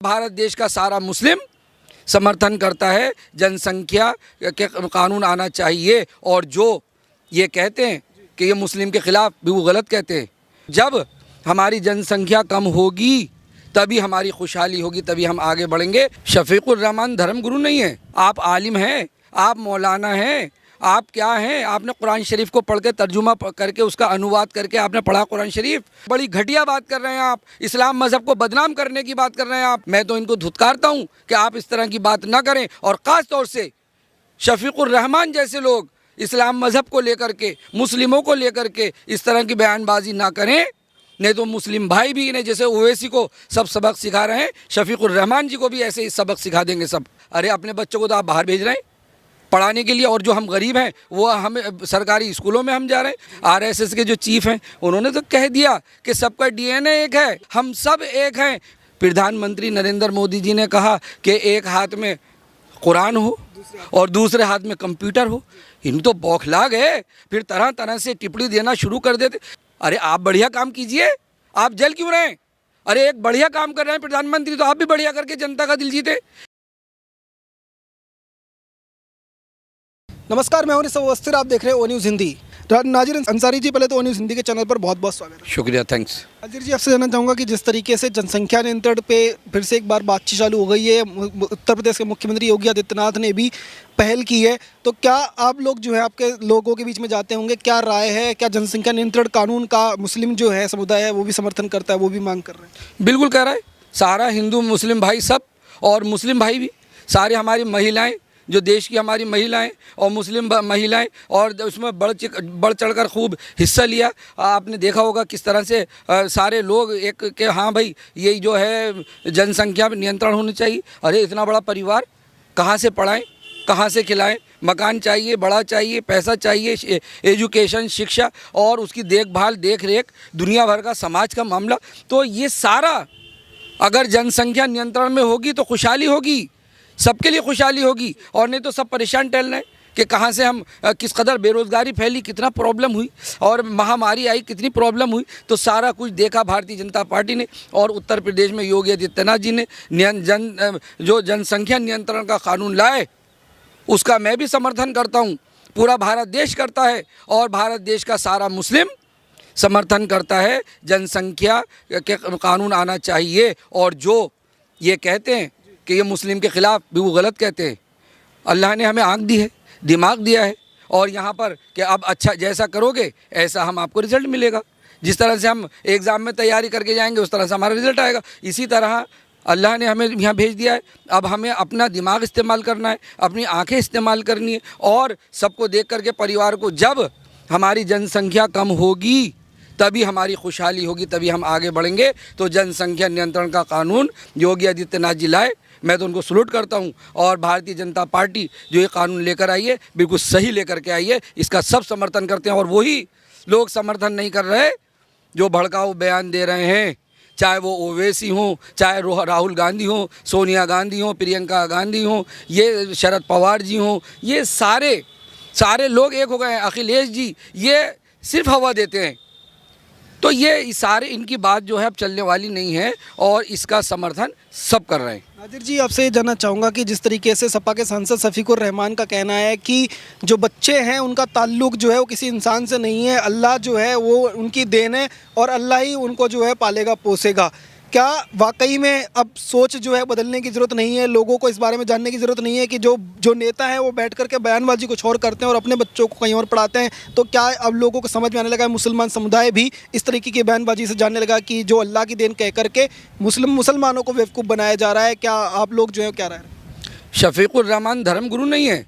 भारत देश का सारा मुस्लिम समर्थन करता है, जनसंख्या के कानून आना चाहिए। और जो ये कहते हैं कि ये मुस्लिम के ख़िलाफ़ भी, वो गलत कहते हैं। जब हमारी जनसंख्या कम होगी तभी हमारी खुशहाली होगी, तभी हम आगे बढ़ेंगे। शफीकुर रहमान धर्मगुरु नहीं है, आप आलिम हैं, आप मौलाना हैं, आप क्या हैं? आपने कुरान शरीफ को पढ़ के तर्जुमा करके उसका अनुवाद करके आपने पढ़ा कुरान शरीफ। बड़ी घटिया बात कर रहे हैं आप, इस्लाम मज़हब को बदनाम करने की बात कर रहे हैं आप। मैं तो इनको धुतकारता हूँ कि आप इस तरह की बात ना करें, और ख़ास तौर से शफीकुर रहमान जैसे लोग इस्लाम मज़हब को लेकर के, मुस्लिमों को लेकर के इस तरह की बयानबाजी ना करें। नहीं तो मुस्लिम भाई भी इन्हें जैसे ओवैसी को सब सबक सिखा रहे हैं, शफीकुर रहमान जी को भी ऐसे ही सबक सिखा देंगे सब। अरे अपने बच्चों को तो आप बाहर भेज रहे हैं पढ़ाने के लिए, और जो हम गरीब हैं वो हमें सरकारी स्कूलों में हम जा रहे हैं। आरएसएस के जो चीफ हैं उन्होंने तो कह दिया कि सबका डीएनए एक है, हम सब एक हैं। प्रधानमंत्री नरेंद्र मोदी जी ने कहा कि एक हाथ में कुरान हो और दूसरे हाथ में कंप्यूटर हो। इन तो बौखला गए, फिर तरह तरह से टिप्पणी देना शुरू कर देते। अरे आप बढ़िया काम कीजिए, आप जल क्यों रहे हैं? अरे एक बढ़िया काम कर रहे हैं प्रधानमंत्री, तो आप भी बढ़िया करके जनता का दिल जीते। नमस्कार, मैं हूं ऋषभ अवस्थी, आप देख रहे हैं ओ न्यूज़ हिंदी। नाजिर अंसारी जी, पहले तो ओ न्यूज़ हिंदी के चैनल पर बहुत बहुत स्वागत है। शुक्रिया, थैंक्स। नाजिर जी, आपसे जानना चाहूँगा कि जिस तरीके से जनसंख्या नियंत्रण पे फिर से एक बार बातचीत चालू हो गई है, उत्तर प्रदेश के मुख्यमंत्री योगी आदित्यनाथ ने भी पहल की है, तो क्या आप लोग जो है आपके लोगों के बीच में जाते होंगे, क्या राय है? क्या जनसंख्या नियंत्रण कानून का मुस्लिम जो है समुदाय है वो भी समर्थन करता है, वो भी मांग कर रहे हैं? बिल्कुल कह रहा है, सारा हिंदू मुस्लिम भाई सब, और मुस्लिम भाई भी सारे, हमारी महिलाएं जो देश की हमारी महिलाएं और मुस्लिम महिलाएं, और उसमें बढ़ चढ़कर खूब हिस्सा लिया। आपने देखा होगा किस तरह से सारे लोग एक के हाँ भाई यही जो है जनसंख्या नियंत्रण होनी चाहिए। अरे इतना बड़ा परिवार कहाँ से पढ़ाएं, कहाँ से खिलाएं? मकान चाहिए, बड़ा चाहिए, पैसा चाहिए, एजुकेशन, शिक्षा और उसकी देखभाल, देख रेख, दुनिया भर का समाज का मामला। तो ये सारा अगर जनसंख्या नियंत्रण में होगी तो खुशहाली होगी, सबके लिए खुशहाली होगी। और नहीं तो सब परेशान टहल रहे हैं कि कहाँ से हम, किस कदर बेरोज़गारी फैली, कितना प्रॉब्लम हुई, और महामारी आई, कितनी प्रॉब्लम हुई। तो सारा कुछ देखा भारतीय जनता पार्टी ने, और उत्तर प्रदेश में योगी आदित्यनाथ जी ने जो जनसंख्या नियंत्रण का कानून लाए उसका मैं भी समर्थन करता हूँ। पूरा भारत देश करता है, और भारत देश का सारा मुस्लिम समर्थन करता है, जनसंख्या के कानून आना चाहिए। और जो ये कहते हैं कि ये मुस्लिम के ख़िलाफ़ भी, वो गलत कहते हैं। अल्लाह ने हमें आँख दी है, दिमाग दिया है, और यहाँ पर कि अब अच्छा जैसा करोगे ऐसा हम आपको रिज़ल्ट मिलेगा। जिस तरह से हम एग्ज़ाम में तैयारी करके जाएंगे उस तरह से हमारा रिज़ल्ट आएगा। इसी तरह अल्लाह ने हमें यहाँ भेज दिया है। अब हमें अपना दिमाग इस्तेमाल करना है, अपनी आँखें इस्तेमाल करनी है, और सबको देख करके परिवार को, जब हमारी जनसंख्या कम होगी तभी हमारी खुशहाली होगी, तभी हम आगे बढ़ेंगे। तो जनसंख्या नियंत्रण का कानून योगी आदित्यनाथ जी लाए, मैं तो उनको सलूट करता हूं। और भारतीय जनता पार्टी जो ये कानून लेकर आई है बिल्कुल सही लेकर के आई है, इसका सब समर्थन करते हैं। और वही लोग समर्थन नहीं कर रहे जो भड़काऊ बयान दे रहे हैं, चाहे वो ओवैसी हों, चाहे राहुल गांधी हों, सोनिया गांधी हों, प्रियंका गांधी हों, ये शरद पवार जी हों, ये सारे लोग एक हो गए हैं। अखिलेश जी ये सिर्फ हवा देते हैं। तो ये सारे, इनकी बात जो है अब चलने वाली नहीं है, और इसका समर्थन सब कर रहे हैं। नाजिर जी, आपसे ये जानना चाहूँगा कि जिस तरीके से सपा के सांसद शफीकुर रहमान का कहना है कि जो बच्चे हैं उनका ताल्लुक जो है वो किसी इंसान से नहीं है, अल्लाह जो है वो उनकी देन है, और अल्लाह ही उनको जो है पालेगा पोसेगा, क्या वाकई में अब सोच जो है बदलने की ज़रूरत नहीं है? लोगों को इस बारे में जानने की ज़रूरत नहीं है कि जो नेता है वो बैठ करके बयानबाजी कुछ और करते हैं और अपने बच्चों को कहीं और पढ़ाते हैं? तो क्या अब लोगों को समझ में आने लगा है, मुसलमान समुदाय भी इस तरीके की बयानबाजी से जानने लगा कि जो अल्लाह की देन कह करके मुसलमानों को बेवकूफ़ बनाया जा रहा है? क्या आप लोग जो है क्या रह रहे हैं? शफीकुर रहमान धर्मगुरु नहीं है,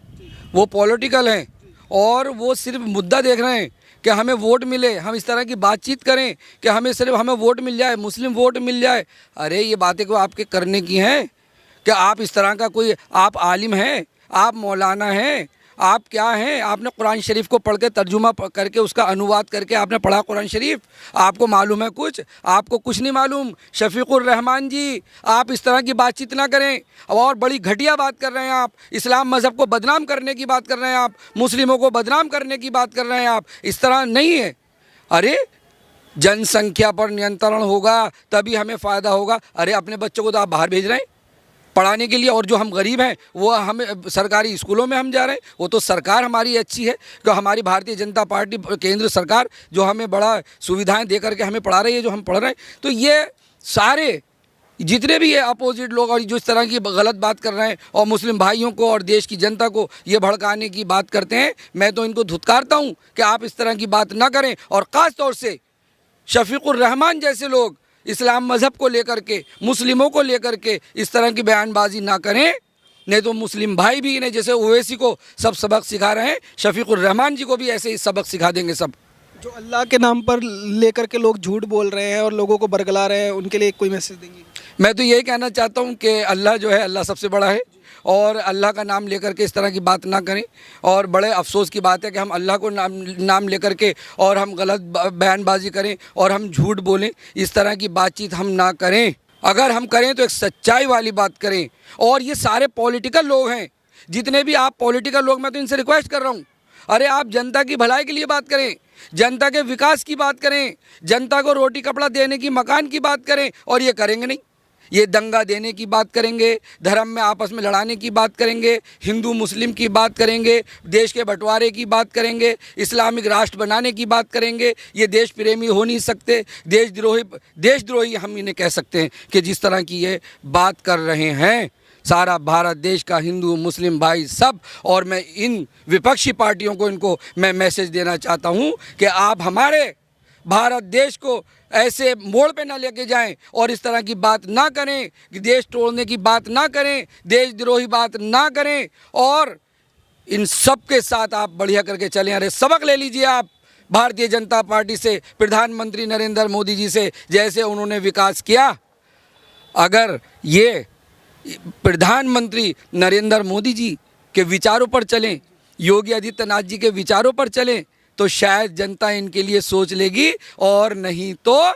वो पॉलिटिकल हैं, और वो सिर्फ मुद्दा देख रहे हैं कि हमें वोट मिले, हम इस तरह की बातचीत करें कि हमें वोट मिल जाए, मुस्लिम वोट मिल जाए। अरे ये बातें को आपके करने की हैं कि आप इस तरह का कोई, आप आलिम हैं, आप मौलाना हैं, आप क्या हैं? आपने कुरान शरीफ को पढ़ के तर्जुमा करके उसका अनुवाद करके आपने पढ़ा कुरान शरीफ, आपको मालूम है कुछ? आपको कुछ नहीं मालूम। शफीकुर रहमान जी, आप इस तरह की बातचीत ना करें, और बड़ी घटिया बात कर रहे हैं आप। इस्लाम मज़हब को बदनाम करने की बात कर रहे हैं आप, मुस्लिमों को बदनाम करने की बात कर रहे हैं आप। इस तरह नहीं है। अरे जनसंख्या पर नियंत्रण होगा तभी हमें फ़ायदा होगा। अरे अपने बच्चों को तो आप बाहर भेज रहे हैं पढ़ाने के लिए, और जो हम गरीब हैं वो हमें सरकारी स्कूलों में हम जा रहे हैं। वो तो सरकार हमारी अच्छी है कि हमारी भारतीय जनता पार्टी केंद्र सरकार जो हमें बड़ा सुविधाएं दे करके हमें पढ़ा रही है, जो हम पढ़ रहे हैं। तो ये सारे जितने भी ये अपोजिट लोग और जो इस तरह की गलत बात कर रहे हैं और मुस्लिम भाइयों को और देश की जनता को ये भड़काने की बात करते हैं, मैं तो इनको धुतकारता हूँ कि आप इस तरह की बात ना करें। और ख़ास तौर से शफीकुर रहमान जैसे लोग इस्लाम मज़हब को लेकर के, मुस्लिमों को लेकर के इस तरह की बयानबाजी ना करें, नहीं तो मुस्लिम भाई भी इन्हें जैसे ओवैसी को सब सबक सिखा रहे हैं, शफीकुर रहमान जी को भी ऐसे ही सबक सिखा देंगे सब। जो अल्लाह के नाम पर लेकर के लोग झूठ बोल रहे हैं और लोगों को बरगला रहे हैं, उनके लिए कोई मैसेज देंगे? मैं तो यही कहना चाहता हूँ कि अल्लाह जो है, अल्लाह सबसे बड़ा है और अल्लाह का नाम लेकर के इस तरह की बात ना करें। और बड़े अफसोस की बात है कि हम अल्लाह को नाम लेकर के और हम गलत बयानबाजी करें और हम झूठ बोलें। इस तरह की बातचीत हम ना करें। अगर हम करें तो एक सच्चाई वाली बात करें। और ये सारे पॉलिटिकल लोग हैं, जितने भी आप पॉलिटिकल लोग, मैं तो इनसे रिक्वेस्ट कर रहा हूँ, अरे आप जनता की भलाई के लिए बात करें, जनता के विकास की बात करें, जनता को रोटी कपड़ा देने की, मकान की बात करें। और ये करेंगे नहीं, ये दंगा देने की बात करेंगे, धर्म में आपस में लड़ाने की बात करेंगे, हिंदू मुस्लिम की बात करेंगे, देश के बंटवारे की बात करेंगे, इस्लामिक राष्ट्र बनाने की बात करेंगे। ये देश प्रेमी हो नहीं सकते, देशद्रोही हम इन्हें कह सकते हैं कि जिस तरह की ये बात कर रहे हैं। सारा भारत देश का हिंदू मुस्लिम भाई सब, और मैं इन विपक्षी पार्टियों को इनको मैं मैसेज देना चाहता हूँ कि आप हमारे भारत देश को ऐसे मोड़ पे ना लेके जाएं और इस तरह की बात ना करें कि देश तोड़ने की बात ना करें, देशद्रोही बात ना करें। और इन सब के साथ आप बढ़िया करके चलें। अरे सबक ले लीजिए आप भारतीय जनता पार्टी से, प्रधानमंत्री नरेंद्र मोदी जी से, जैसे उन्होंने विकास किया। अगर ये प्रधानमंत्री नरेंद्र मोदी जी के विचारों पर चलें, योगी आदित्यनाथ जी के विचारों पर चलें, तो शायद जनता इनके लिए सोच लेगी, और नहीं तो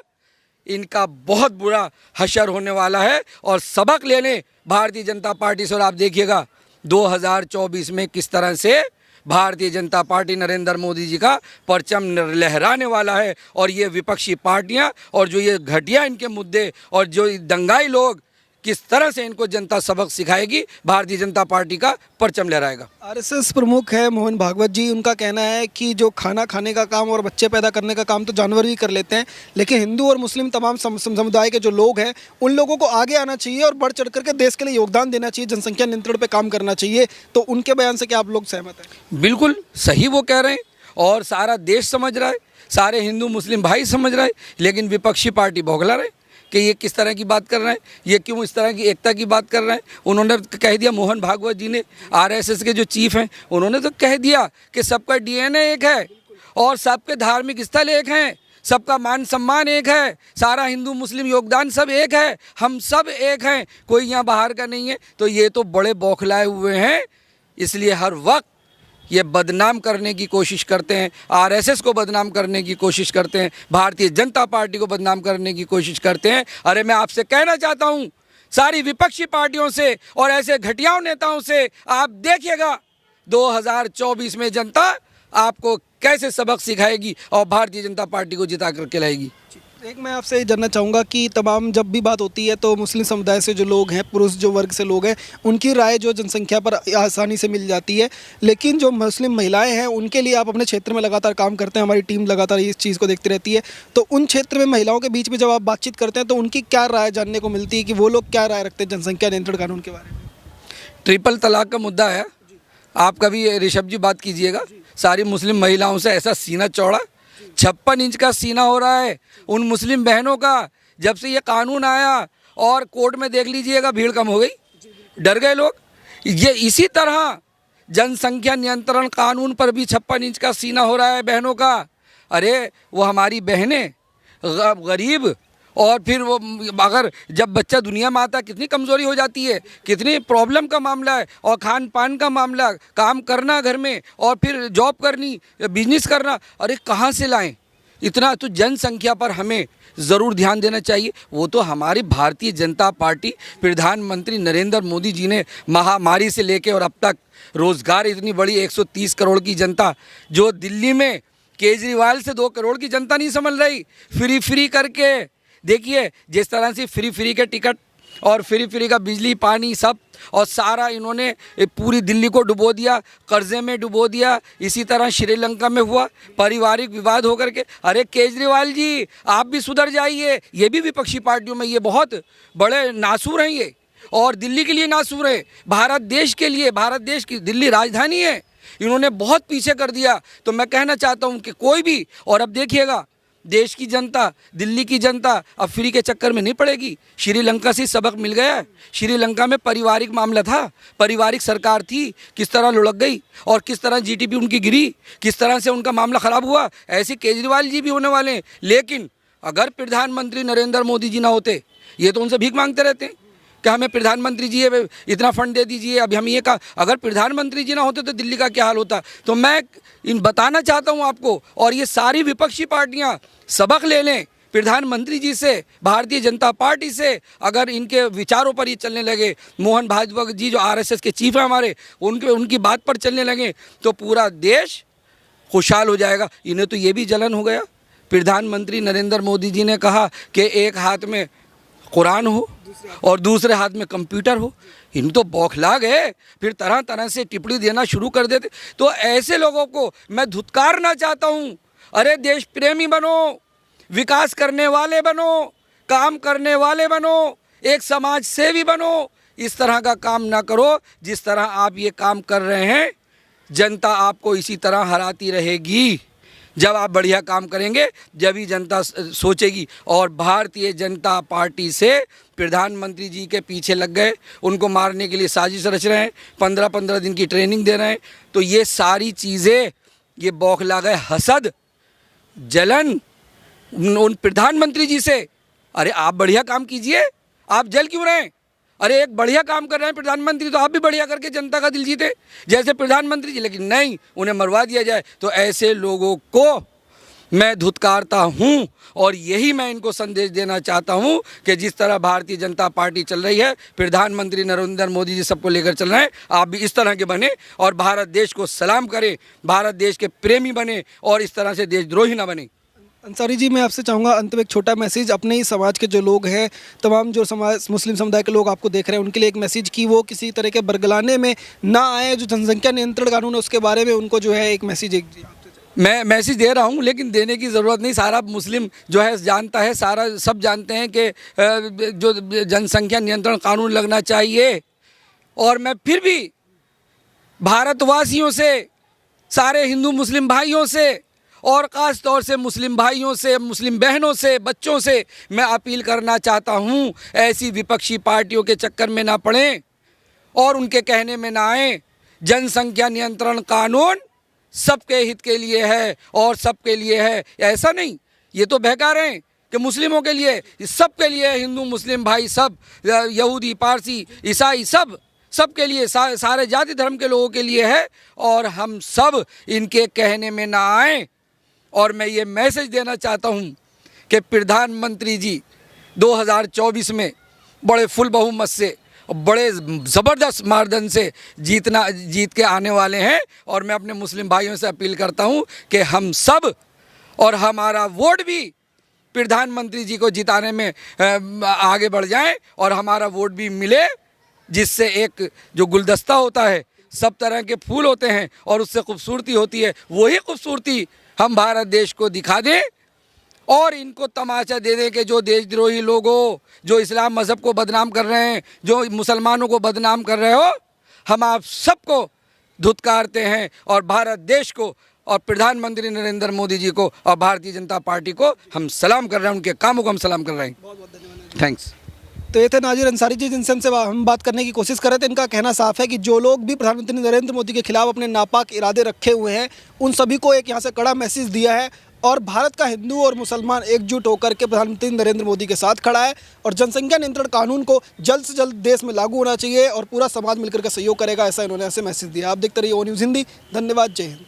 इनका बहुत बुरा हशर होने वाला है। और सबक ले लें भारतीय जनता पार्टी से। और आप देखिएगा 2024 में किस तरह से भारतीय जनता पार्टी नरेंद्र मोदी जी का परचम लहराने वाला है। और ये विपक्षी पार्टियां और जो ये घटिया इनके मुद्दे और जो दंगाई लोग, किस तरह से इनको जनता सबक सिखाएगी, भारतीय जनता पार्टी का परचम लहराएगा। आरएसएस प्रमुख है मोहन भागवत जी, उनका कहना है कि जो खाना खाने का काम और बच्चे पैदा करने का काम तो जानवर भी कर लेते हैं, लेकिन हिंदू और मुस्लिम तमाम समुदाय के जो लोग हैं उन लोगों को आगे आना चाहिए और बढ़ चढ़ करके देश के लिए योगदान देना चाहिए, जनसंख्या नियंत्रण पर काम करना चाहिए। तो उनके बयान से क्या आप लोग सहमत हैं? बिल्कुल सही वो कह रहे हैं और सारा देश समझ रहा है, सारे हिंदू मुस्लिम भाई समझ रहे हैं, लेकिन विपक्षी पार्टी बौखला रहे कि ये किस तरह की बात कर रहे हैं, ये क्यों इस तरह की एकता की बात कर रहे हैं। उन्होंने कह दिया, मोहन भागवत जी ने, आरएसएस के जो चीफ हैं, उन्होंने तो कह दिया कि सबका डीएनए एक है और सबके धार्मिक स्थल एक हैं, सबका मान सम्मान एक है, सारा हिंदू मुस्लिम योगदान सब एक है, हम सब एक हैं, कोई यहाँ बाहर का नहीं है। तो ये तो बड़े बौखलाए हुए हैं, इसलिए हर वक्त ये बदनाम करने की कोशिश करते हैं, आरएसएस को बदनाम करने की कोशिश करते हैं, भारतीय जनता पार्टी को बदनाम करने की कोशिश करते हैं। अरे मैं आपसे कहना चाहता हूँ, सारी विपक्षी पार्टियों से और ऐसे घटिया नेताओं से, आप देखिएगा 2024 में जनता आपको कैसे सबक सिखाएगी और भारतीय जनता पार्टी को जिता करके लाएगी। एक मैं आपसे ये जानना चाहूँगा कि तमाम जब भी बात होती है तो मुस्लिम समुदाय से जो लोग हैं, पुरुष जो वर्ग से लोग हैं, उनकी राय जो जनसंख्या पर आसानी से मिल जाती है, लेकिन जो मुस्लिम महिलाएं हैं उनके लिए आप अपने क्षेत्र में लगातार काम करते हैं, हमारी टीम लगातार इस चीज़ को देखती रहती है। तो उन क्षेत्र में महिलाओं के बीच में जब आप बातचीत करते हैं तो उनकी क्या राय जानने को मिलती है कि वो लोग क्या राय रखते हैं जनसंख्या नियंत्रण कानून के बारे में? ट्रिपल तलाक का मुद्दा है, आप कभी ऋषभ जी बात कीजिएगा, सारी मुस्लिम महिलाओं से ऐसा सीना चौड़ा, 56 इंच का सीना हो रहा है उन मुस्लिम बहनों का। जब से ये कानून आया और कोर्ट में देख लीजिएगा भीड़ कम हो गई, डर गए लोग। ये इसी तरह जनसंख्या नियंत्रण कानून पर भी 56 इंच का सीना हो रहा है बहनों का। अरे वो हमारी बहनें गरीब, और फिर वो अगर जब बच्चा दुनिया में आता कितनी कमज़ोरी हो जाती है, कितनी प्रॉब्लम का मामला है, और खान पान का मामला, काम करना घर में और फिर जॉब करनी, बिजनेस करना, अरे कहाँ से लाएं इतना। तो जनसंख्या पर हमें ज़रूर ध्यान देना चाहिए। वो तो हमारी भारतीय जनता पार्टी, प्रधानमंत्री नरेंद्र मोदी जी ने महामारी से लेके और अब तक रोज़गार, इतनी बड़ी 130 करोड़ की जनता जो दिल्ली में केजरीवाल से 2 करोड़ की जनता नहीं समझ रही। फ्री करके देखिए, जिस तरह से फ्री के टिकट और फ्री का बिजली पानी सब, और सारा इन्होंने पूरी दिल्ली को डुबो दिया, कर्जे में डुबो दिया। इसी तरह श्रीलंका में हुआ, पारिवारिक विवाद होकर के। अरे केजरीवाल जी, आप भी सुधर जाइए। ये भी विपक्षी पार्टियों में ये बहुत बड़े नासूर हैं ये, और दिल्ली के लिए नासूर है, भारत देश के लिए। भारत देश की दिल्ली राजधानी है, इन्होंने बहुत पीछे कर दिया। तो मैं कहना चाहता हूँ कि कोई भी, और अब देखिएगा देश की जनता, दिल्ली की जनता अब फ्री के चक्कर में नहीं पड़ेगी। श्रीलंका से सबक मिल गया है। श्रीलंका में पारिवारिक मामला था, पारिवारिक सरकार थी, किस तरह लुढ़क गई और किस तरह जीडीपी उनकी गिरी, किस तरह से उनका मामला ख़राब हुआ। ऐसे केजरीवाल जी भी होने वाले हैं। लेकिन अगर प्रधानमंत्री नरेंद्र मोदी जी ना होते, ये तो उनसे भीख मांगते रहते हैं कि हमें प्रधानमंत्री जी इतना फंड दे दीजिए। अभी हम ये कहा, अगर प्रधानमंत्री जी ना होते तो दिल्ली का क्या हाल होता। तो मैं बताना चाहता हूँ आपको, और ये सारी विपक्षी पार्टियाँ सबक ले लें प्रधानमंत्री जी से, भारतीय जनता पार्टी से। अगर इनके विचारों पर ये चलने लगे, मोहन भागवत जी जो आरएसएस के चीफ हैं हमारे, उनकी बात पर चलने लगे, तो पूरा देश खुशहाल हो जाएगा। इन्हें तो ये भी जलन हो गया, प्रधानमंत्री नरेंद्र मोदी जी ने कहा कि एक हाथ में कुरान हो और दूसरे हाथ में कंप्यूटर हो। इन तो बौखला गए, फिर तरह तरह से टिप्पणी देना शुरू कर देते। तो ऐसे लोगों को मैं धुतकारना चाहता हूँ। अरे देश प्रेमी बनो, विकास करने वाले बनो, काम करने वाले बनो, एक समाज सेवी बनो। इस तरह का काम ना करो जिस तरह आप ये काम कर रहे हैं। जनता आपको इसी तरह हराती रहेगी। जब आप बढ़िया काम करेंगे जब ही जनता सोचेगी। और भारतीय जनता पार्टी से प्रधानमंत्री जी के पीछे लग गए, उनको मारने के लिए साजिश रच रहे हैं, 15-15 दिन की ट्रेनिंग दे रहे हैं। तो ये सारी चीज़ें, ये बौखला गए, हसद, जलन उन प्रधानमंत्री जी से। अरे आप बढ़िया काम कीजिए, आप जल क्यों रहे हैं? अरे एक बढ़िया काम कर रहे हैं प्रधानमंत्री, तो आप भी बढ़िया करके जनता का दिल जीते जैसे प्रधानमंत्री जी। लेकिन नहीं, उन्हें मरवा दिया जाए। तो ऐसे लोगों को मैं धुतकारता हूं, और यही मैं इनको संदेश देना चाहता हूं कि जिस तरह भारतीय जनता पार्टी चल रही है, प्रधानमंत्री नरेंद्र मोदी जी सबको लेकर चल रहे हैं, आप भी इस तरह के बने और भारत देश को सलाम करें, भारत देश के प्रेमी बने और इस तरह से देशद्रोही ना बने। अंसारी जी, मैं आपसे चाहूँगा अंत में एक छोटा मैसेज अपने ही समाज के जो लोग हैं, तमाम जो समाज मुस्लिम समुदाय के लोग आपको देख रहे हैं, उनके लिए एक मैसेज कि वो किसी तरह के बरगलाने में ना आए। जो जनसंख्या नियंत्रण कानून है उसके बारे में उनको जो है एक मैसेज मैं मैसेज दे रहा हूँ, लेकिन देने की ज़रूरत नहीं। सारा मुस्लिम जो है जानता है, सारा सब जानते हैं कि जो जनसंख्या नियंत्रण कानून लगना चाहिए। और मैं फिर भी भारतवासियों से, सारे हिंदू मुस्लिम भाइयों से, और ख़ास तौर से मुस्लिम भाइयों से, मुस्लिम बहनों से, बच्चों से मैं अपील करना चाहता हूँ, ऐसी विपक्षी पार्टियों के चक्कर में ना पड़ें और उनके कहने में ना आएँ। जनसंख्या नियंत्रण कानून सबके हित के लिए है और सबके लिए है। ऐसा नहीं, ये तो बहका रहे हैं कि मुस्लिमों के लिए, सबके लिए, हिंदू मुस्लिम भाई सब, यहूदी पारसी ईसाई सब के लिए, सारे जाति धर्म के लोगों के लिए है। और हम सब इनके कहने में ना आएँ। और मैं ये मैसेज देना चाहता हूँ कि प्रधानमंत्री जी 2024 में बड़े फुल बहुमत से, बड़े ज़बरदस्त मार्जिन से जीत के आने वाले हैं। और मैं अपने मुस्लिम भाइयों से अपील करता हूँ कि हम सब और हमारा वोट भी प्रधानमंत्री जी को जिताने में आगे बढ़ जाएं और हमारा वोट भी मिले, जिससे एक जो गुलदस्ता होता है, सब तरह के फूल होते हैं और उससे खूबसूरती होती है, वही खूबसूरती हम भारत देश को दिखा दें और इनको तमाचा दे दें कि जो देशद्रोही लोगों, जो इस्लाम मज़हब को बदनाम कर रहे हैं, जो मुसलमानों को बदनाम कर रहे हो, हम आप सबको धुतकारते हैं और भारत देश को और प्रधानमंत्री नरेंद्र मोदी जी को और भारतीय जनता पार्टी को हम सलाम कर रहे हैं, उनके कामों को हम सलाम कर रहे हैं। बहुत बहुत धन्यवाद। थैंक्स। तो ये थे नाजिर अंसारी जी, जिनसे हम बात करने की कोशिश कर रहे थे। इनका कहना साफ है कि जो लोग भी प्रधानमंत्री नरेंद्र मोदी के खिलाफ अपने नापाक इरादे रखे हुए हैं, उन सभी को एक यहाँ से कड़ा मैसेज दिया है और भारत का हिंदू और मुसलमान एकजुट होकर के प्रधानमंत्री नरेंद्र मोदी के साथ खड़ा है और जनसंख्या नियंत्रण कानून को जल्द से जल्द देश में लागू होना चाहिए और पूरा समाज मिलकर के सहयोग करेगा, ऐसा इन्होंने ऐसे मैसेज दिया। आप देखते रहिए ओ न्यूज़ हिंदी। धन्यवाद। जय हिंद।